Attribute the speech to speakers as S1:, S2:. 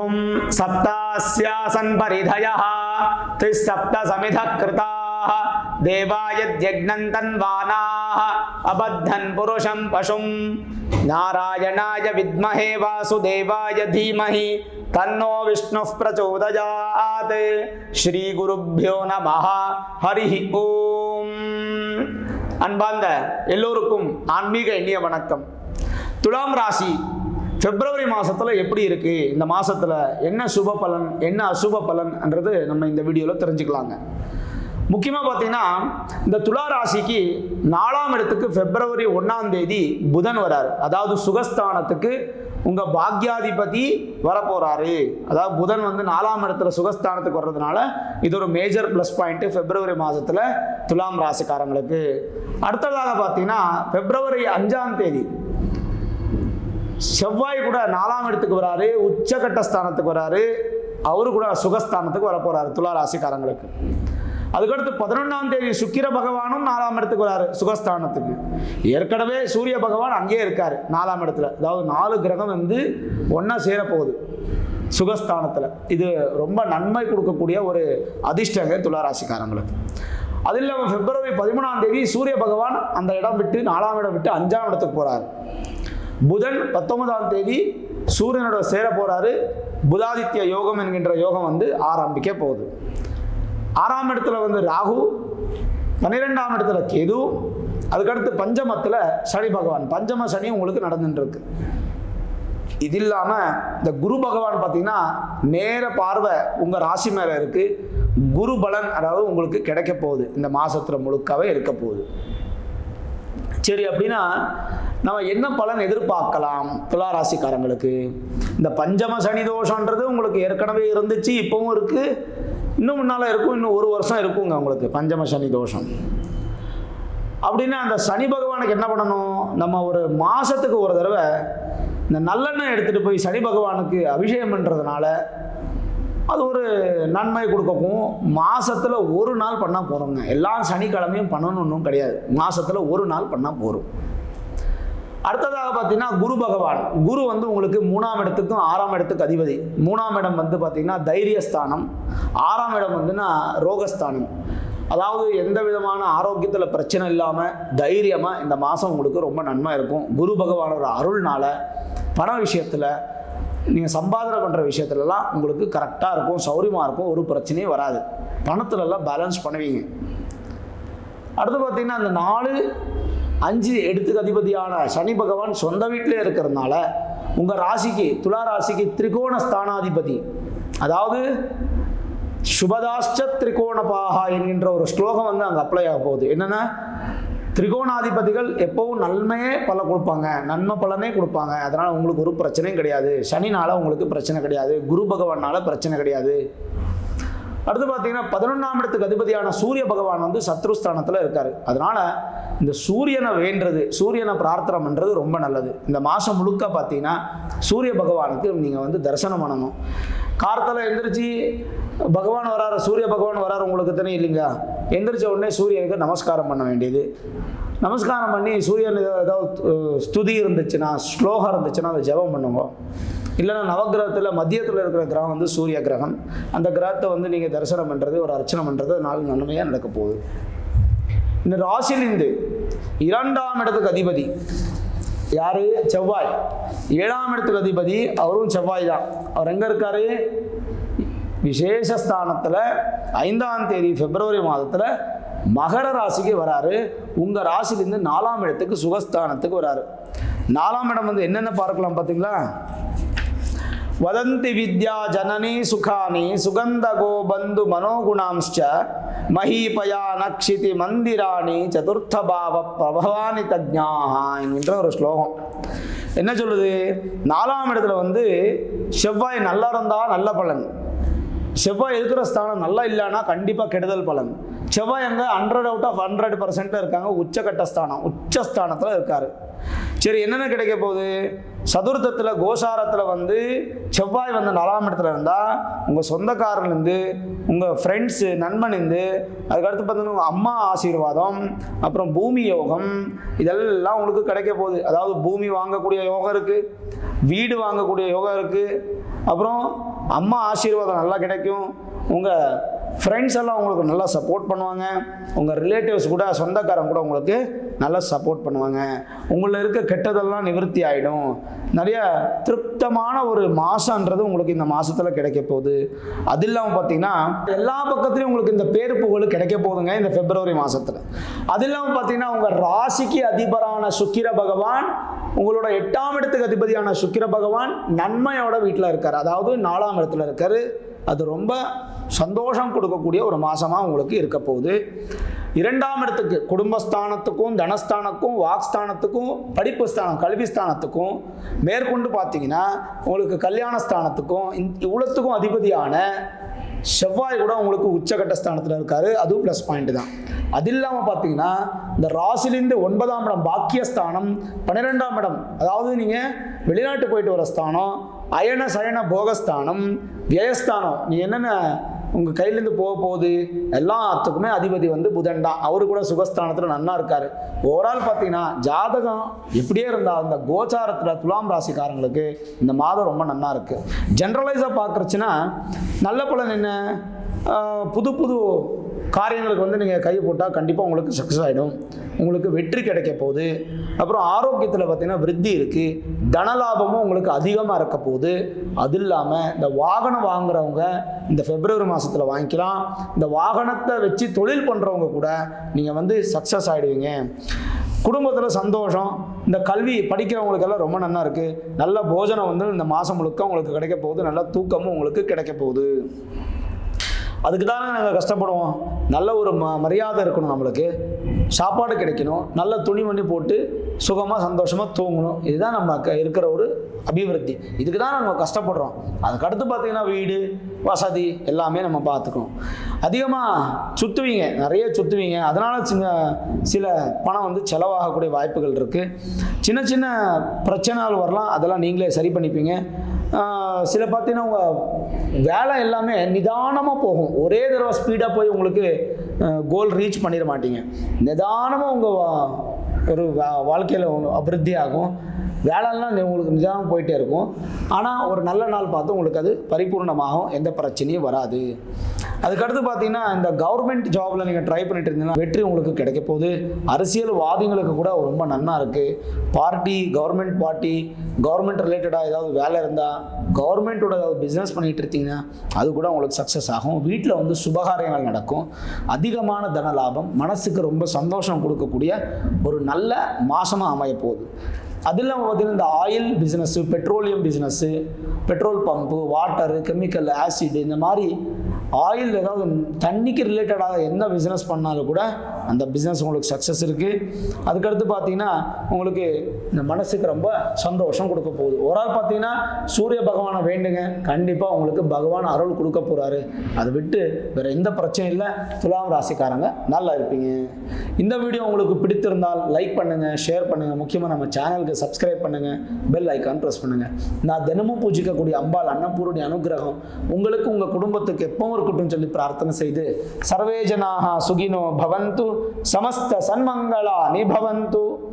S1: ஓம் சப்தாஸ்யாசன் பரிதயः திஸ்ஸப்த சமிதः கிருதாः தேவாயத்யக்னந்தன்வானாः அபத்தன் புருஷம் பசும் நாராயணாய வித்மஹே வாசுதேவாய தீமஹி தன்னோ விஷ்ணுः பிரச்சோதயாத். ஸ்ரீ குருப்யோ நமः. ஹரி ஓம். அன்பார்ந்த எல்லோருக்கும் ஆன்மீக இனிய வணக்கம். துலாம் ராசி பிப்ரவரி மாதத்தில் எப்படி இருக்குது, இந்த மாதத்தில் என்ன சுப பலன் என்ன அசுப பலன்ன்றது நம்ம இந்த வீடியோவில் தெரிஞ்சுக்கலாங்க. முக்கியமாக பார்த்தீங்கன்னா இந்த துலா ராசிக்கு 4ஆம் இடத்துக்கு பிப்ரவரி 1ஆம் தேதி புதன் வராரு. அதாவது சுகஸ்தானத்துக்கு உங்கள் பாக்யாதிபதி வரப்போகிறாரு. அதாவது புதன் வந்து 4ஆம் இடத்துல சுகஸ்தானத்துக்கு வர்றதுனால இது ஒரு மேஜர் ப்ளஸ் பாயிண்ட்டு பிப்ரவரி மாதத்தில் துலாம் ராசிக்காரங்களுக்கு. அடுத்ததாக பார்த்தீங்கன்னா பிப்ரவரி 5ஆம் தேதி செவ்வாய் கூட 4ஆம் இடத்துக்கு வராரு, உச்சகட்ட ஸ்தானத்துக்கு வராரு. அவரு கூட சுகஸ்தானத்துக்கு வரப்போறாரு துலா ராசிக்காரங்களுக்கு. அதுக்கடுத்து 11ஆம் தேதி சுக்கிர பகவானும் 4ஆம் இடத்துக்கு வராரு சுகஸ்தானத்துக்கு. ஏற்கனவே சூரிய பகவான் அங்கேயே இருக்காரு 4ஆம் இடத்துல. அதாவது 4 கிரகம் வந்து ஒன்னா சேரப்போகுது சுகஸ்தானத்துல. இது ரொம்ப நன்மை கொடுக்கக்கூடிய ஒரு அதிர்ஷ்டங்க துலா ராசிக்காரங்களுக்கு. அது இல்லாமல் பிப்ரவரி 13ஆம் தேதி சூரிய பகவான் அந்த இடம் விட்டு 4ஆம் இடம் விட்டு 5ஆம் இடத்துக்கு போறாரு. புதன் 19ஆம் தேதி சூரியனோட சேர போறாரு. புதாதித்ய யோகம் என்கின்ற யோகம் வந்து ஆரம்பிக்க போகுது. 6ஆம் இடத்துல வந்து ராகு, 12ஆம் இடத்துல கேது, அதுக்கடுத்து பஞ்சமத்தில் சனி பகவான். பஞ்சம சனி உங்களுக்கு நடந்துட்டு இருக்கு. இது இல்லாமல் இந்த குரு பகவான் பார்த்தீங்கன்னா நேர பார்வை உங்கள் ராசி மேலே இருக்கு. குரு பலன் அதாவது உங்களுக்கு கிடைக்க போகுது. இந்த மாசத்துல முழுக்காவே இருக்க போகுது. சரி, அப்படின்னா நம்ம என்ன பலன் எதிர்பார்க்கலாம் துலா ராசிக்காரங்களுக்கு? இந்த பஞ்சம சனி தோஷன்றது உங்களுக்கு ஏற்கனவே இருந்துச்சு, இப்பவும் இருக்கு, இன்னும் முன்னால இருக்கும், இன்னும் 1 வருஷம் இருக்குங்க உங்களுக்கு பஞ்சம சனி தோஷம். அப்படின்னா அந்த சனி பகவானுக்கு என்ன பண்ணணும்? நம்ம ஒரு மாசத்துக்கு ஒரு தடவை இந்த நல்லெண்ணெய் எடுத்துட்டு போய் சனி பகவானுக்கு அபிஷேகம் பண்றதுனால அது ஒரு நன்மை கொடுக்கும். மாசத்துல 1 நாள் பண்ணால் போகிறோங்க. எல்லா சனிக்கிழமையும் பண்ணணும்னும் கிடையாது. மாசத்துல 1 நாள் பண்ணால் போகிறோம். அடுத்ததாக பார்த்தீங்கன்னா குரு பகவான். குரு வந்து உங்களுக்கு 3ஆம் இடத்துக்கும் 6ஆம் இடத்துக்கு அதிபதி. 3ஆம் இடம் வந்து பார்த்தீங்கன்னா தைரியஸ்தானம், 6ஆம் இடம் வந்துன்னா ரோகஸ்தானம். அதாவது எந்த விதமான ஆரோக்கியத்தில் பிரச்சனை இல்லாமல் தைரியமாக இந்த மாதம் உங்களுக்கு ரொம்ப நன்மை இருக்கும். குரு பகவானோட அருள்னால பண விஷயத்தில் நீங்கள் சம்பாதனை பண்ணுற விஷயத்துலலாம் உங்களுக்கு கரெக்டாக இருக்கும், சௌரியமாக இருக்கும், ஒரு பிரச்சனையும் வராது. பணத்துலலாம் பேலன்ஸ் பண்ணுவீங்க. அடுத்து பார்த்தீங்கன்னா அந்த 4, 5 இடத்துக்கு அதிபதியான சனி பகவான் சொந்த வீட்டிலே இருக்கிறதுனால உங்கள் ராசிக்கு துலா ராசிக்கு திரிகோண ஸ்தானாதிபதி, அதாவது சுபதாஷ்ட திரிகோணபாகா என்கின்ற ஒரு ஸ்லோகம் வந்து அங்கே அப்ளை ஆக போகுது. என்னென்னா திரிகோணாதிபதிகள் எப்பவும் நன்மையே பல கொடுப்பாங்க, நன்மை பலனே கொடுப்பாங்க. அதனால் உங்களுக்கு ஒரு பிரச்சனையும் கிடையாது. சனினால உங்களுக்கு பிரச்சனை கிடையாது, குரு பகவானால பிரச்சனை கிடையாது. அடுத்து பார்த்தீங்கன்னா 11ஆம் இடத்துக்கு அதிபதியான சூரிய பகவான் வந்து சத்ருஸ்தானத்தில் இருக்காரு. அதனால இந்த சூரியனை வேண்டது, சூரியனை பிரார்த்தனை பண்ணுறது ரொம்ப நல்லது. இந்த மாதம் முழுக்க பார்த்தீங்கன்னா சூரிய பகவானுக்கு நீங்கள் வந்து தரிசனம் பண்ணணும். காலத்தில் எந்திரிச்சு பகவான் வராரு, சூரிய பகவான் வராரு, உங்களுக்கு தெரியும் இல்லைங்க. எந்திரிச்ச உடனே சூரியனுக்கு நமஸ்காரம் பண்ண வேண்டியது. நமஸ்காரம் பண்ணி சூரியன் ஏதாவது ஸ்துதி இருந்துச்சுன்னா, ஸ்லோகம் இருந்துச்சுன்னா அதை ஜெபம் பண்ணுங்க. இல்லைன்னா நவகிரகத்தில் மத்தியத்தில் இருக்கிற கிரகம் வந்து சூரிய கிரகம். அந்த கிரகத்தை வந்து நீங்கள் தரிசனம் பண்ணுறது, ஒரு அர்ச்சனை பண்ணுறது அதனால நன்மையாக நடக்க போகுது. இந்த ராசியிலிருந்து 2ஆம் இடத்துக்கு அதிபதி யாரு? செவ்வாய். 7ஆம் இடத்துக்கு அதிபதி அவரும் செவ்வாய் தான். அவர் எங்கே இருக்காரு? விசேஷஸ்தானத்தில் 5ஆம் தேதி பிப்ரவரி மாதத்தில் மகர ராசிக்கு வராரு. உங்கள் ராசிலேருந்து 4ஆம் இடத்துக்கு சுகஸ்தானத்துக்கு வராரு. 4ஆம் இடம் வந்து என்னென்ன பார்க்கலாம் பார்த்தீங்களா? வதந்தி வித்யா ஜனனி சுகானி சுகந்தகோ பந்து மனோகுணாம்ச்ச மஹீபயா நக்ஷிதி மந்திராணி சதுர்த்த பாவ பிரபவானி தஜ்ஞாஹா என்கின்ற ஒரு ஸ்லோகம். என்ன சொல்லுது? 4ஆம் இடத்துல வந்து செவ்வாய் நல்லா இருந்தால் நல்ல பலன், செவ்வாய் இருக்கிற ஸ்தானம் நல்லா இல்லைன்னா கண்டிப்பாக கெடுதல் பலன். செவ்வாய் அங்கே 100 out of 100% இருக்காங்க. உச்சகட்ட ஸ்தானம், உச்சஸ்தானத்தில் இருக்காரு. சரி, என்னென்ன கிடைக்க போகுது? சதுர்த்தத்தில் கோசாரத்தில் வந்து செவ்வாய் வந்து 4ஆம் இடத்துல இருந்தால் உங்கள் சொந்தக்காரர்லேருந்து, உங்கள் ஃப்ரெண்ட்ஸு, நண்பன்லேருந்து, அதுக்கடுத்து பார்த்தீங்கன்னா உங்கள் அம்மா ஆசீர்வாதம், அப்புறம் பூமி யோகம், இதெல்லாம் உங்களுக்கு கிடைக்க போகுது. அதாவது பூமி வாங்கக்கூடிய யோகம் இருக்குது, வீடு வாங்கக்கூடிய யோகம் இருக்குது, அப்புறம் அம்மா ஆசீர்வாதம் நல்லா கிடைக்கும். உங்கள் ஃப்ரெண்ட்ஸ் எல்லாம் உங்களுக்கு நல்லா சப்போர்ட் பண்ணுவாங்க. உங்கள் ரிலேட்டிவ்ஸ் கூட, சொந்தக்காரங்க கூட உங்களுக்கு நல்லா சப்போர்ட் பண்ணுவாங்க. உங்களில் இருக்க கெட்டதெல்லாம் நிவர்த்தி ஆகிடும். நிறைய திருப்தமான ஒரு மாதன்றது உங்களுக்கு இந்த மாதத்தில் கிடைக்க போகுது. அது இல்லாமல் பார்த்தீங்கன்னா எல்லா பக்கத்துலையும் உங்களுக்கு இந்த பேரு புகழ் கிடைக்க போகுதுங்க இந்த பிப்ரவரி மாதத்தில். அது இல்லாமல் பார்த்தீங்கன்னா உங்கள் ராசிக்கு அதிபரான சுக்கிர பகவான், உங்களோட 8ஆம் இடத்துக்கு அதிபதியான சுக்கிர பகவான் நன்மையோட வீட்டில் இருக்கார், அதாவது 4ஆம் இடத்துல இருக்கார். அது ரொம்ப சந்தோஷம் கொடுக்கக்கூடிய ஒரு மாதமாக உங்களுக்கு இருக்க போகுது. 2ஆம் இடத்துக்கு குடும்பஸ்தானத்துக்கும், தனஸ்தானத்துக்கும், வாக்ஸ்தானத்துக்கும், படிப்பு ஸ்தானம், கல்வி ஸ்தானத்துக்கும், மேற்கொண்டு பார்த்தீங்கன்னா உங்களுக்கு கல்யாண ஸ்தானத்துக்கும், இவ்வளத்துக்கும் அதிபதியான செவ்வாய் கூட உங்களுக்கு உச்சகட்ட ஸ்தானத்தில் இருக்காரு. அதுவும் ப்ளஸ் பாயிண்ட் தான். அது இல்லாமல் பார்த்தீங்கன்னா இந்த ராசிலிருந்து 9ஆம் இடம் பாக்கியஸ்தானம், 12ஆம் இடம் அதாவது நீங்கள் வெளிநாட்டு போயிட்டு வர ஸ்தானம், அயன சயன போகஸ்தானம், வியஸ்தானம், நீ என்னென்ன உங்கள் கையிலேருந்து போக போகுது எல்லாத்துக்குமே அதிபதி வந்து புதன் தான். அவரு கூட சுகஸ்தானத்தில் நல்லா இருக்கார். ஓவரால் பார்த்தீங்கன்னா ஜாதகம் எப்படியே இருந்தால் அந்த கோச்சாரத்தில் துலாம் ராசிக்காரங்களுக்கு இந்த மாதம் ரொம்ப நல்லா இருக்குது. ஜென்ரலைஸாக பார்க்குறச்சுன்னா நல்ல பலன் என்ன, புது புது காரியங்களுக்கு வந்து நீங்கள் கை போட்டால் கண்டிப்பாக உங்களுக்கு சக்ஸஸ் ஆகிடும். உங்களுக்கு வெற்றி கிடைக்க போகுது. அப்புறம் ஆரோக்கியத்தில் பார்த்தீங்கன்னா விருத்தி இருக்குது. தனலாபமும் உங்களுக்கு அதிகமாக இருக்க போகுது. அது இல்லாமல் இந்த வாகனம் வாங்குறவங்க இந்த பிப்ரவரி மாதத்தில் வாங்கிக்கலாம். இந்த வாகனத்தை வச்சு தொழில் பண்ணுறவங்க கூட நீங்கள் வந்து சக்ஸஸ் ஆகிடுவீங்க. குடும்பத்தில் சந்தோஷம். இந்த கல்வி படிக்கிறவங்களுக்கெல்லாம் ரொம்ப நல்லா இருக்குது. நல்ல போஜனம் வந்து இந்த மாதம் முழுக்க உங்களுக்கு கிடைக்க போகுது. நல்ல தூக்கமும் உங்களுக்கு கிடைக்க போகுது. அதுக்கு தானே நாங்கள் கஷ்டப்படுவோம். நல்ல ஒரு மரியாதை இருக்கணும், நம்மளுக்கு சாப்பாடு கிடைக்கணும், நல்ல துணிமணி போட்டு சுகமாக சந்தோஷமாக தூங்கணும். இதுதான் நம்ம இருக்கிற ஒரு அபிவிருத்தி. இதுக்கு தான் நம்ம கஷ்டப்படுறோம். அதுக்கடுத்து பார்த்திங்கன்னா வீடு வசதி எல்லாமே நம்ம பார்த்துக்கணும். அதிகமாக சுற்றுவீங்க, நிறைய சுற்றுவீங்க. அதனால் சில பணம் வந்து செலவாகக்கூடிய வாய்ப்புகள் இருக்குது. சின்ன சின்ன பிரச்சனைகள் வரலாம், அதெல்லாம் நீங்களே சரி பண்ணிப்பீங்க. சில பார்த்தீங்கன்னா உங்கள் வேலை எல்லாமே நிதானமாக போகும். ஒரே தடவை ஸ்பீடாக போய் உங்களுக்கு கோல் ரீச் பண்ணிட மாட்டீங்க. நிதானமாக உங்கள் ஒரு வாழ்க்கையில் அபிவிருத்தி ஆகும். வேலைலாம் உங்களுக்கு நிதானமாக போயிட்டே இருக்கும். ஆனால் ஒரு நல்ல நாள் பார்த்து உங்களுக்கு அது பரிபூர்ணமாகும், எந்த பிரச்சனையும் வராது. அதுக்கடுத்து பார்த்தீங்கன்னா இந்த கவர்மெண்ட் ஜாபில் நீங்கள் ட்ரை பண்ணிட்டு இருந்தீங்கன்னா வெற்றி உங்களுக்கு கிடைக்க போகுது. அரசியல்வாதிகளுக்கு கூட ரொம்ப நன்னா இருக்குது. பார்ட்டி, கவர்மெண்ட் பார்ட்டி, கவர்மெண்ட் ரிலேட்டடாக ஏதாவது வேலை இருந்தால், கவர்மெண்ட்டோட ஏதாவது பிஸ்னஸ் பண்ணிகிட்டு இருக்கீங்கன்னா அது கூட உங்களுக்கு சக்ஸஸ் ஆகும். வீட்டில் வந்து சுபகாரியங்கள் நடக்கும். அதிகமான தன லாபம், மனசுக்கு ரொம்ப சந்தோஷம் கொடுக்கக்கூடிய ஒரு நல்ல மாதமாக அமைய போகுது. அது இல்லாமல் பார்த்தீங்கன்னா இந்த oil business, petroleum business, petrol pump, water, chemical, acid, இந்த மாதிரி ஆயில் ஏதாவது தண்ணிக்கு ரிலேட்டடாக என்ன பிஸ்னஸ் பண்ணாலும் கூட அந்த பிஸ்னஸ் உங்களுக்கு சக்ஸஸ் இருக்குது. அதுக்கடுத்து பார்த்தீங்கன்னா உங்களுக்கு இந்த மனசுக்கு ரொம்ப சந்தோஷம் கொடுக்க போகுது. ஒரு ஆள் பார்த்தீங்கன்னா சூரிய பகவானை வேண்டுங்க, கண்டிப்பாக உங்களுக்கு பகவான் அருள் கொடுக்க போகிறாரு. அதை விட்டு வேறு எந்த பிரச்சனையும் இல்லை. துலாம் ராசிக்காரங்க நல்லா இருப்பீங்க. இந்த வீடியோ உங்களுக்கு பிடித்திருந்தால் லைக் பண்ணுங்கள், ஷேர் பண்ணுங்கள். முக்கியமாக நம்ம சேனலுக்கு சப்ஸ்கிரைப் பண்ணுங்கள், பெல் ஐக்கான் ப்ரெஸ் பண்ணுங்கள். நான் தினமும் பூஜிக்கக்கூடிய அம்பாள் அன்னபூரணி அனுகிரகம் உங்களுக்கு உங்கள் குடும்பத்துக்கு எப்பவும் இருக்கட்டும் சொல்லி பிரார்த்தனை செய்து சர்வே ஜனாஹ சுகினோ பவந்து, சமஸ்த சன்மங்களானி பவந்து.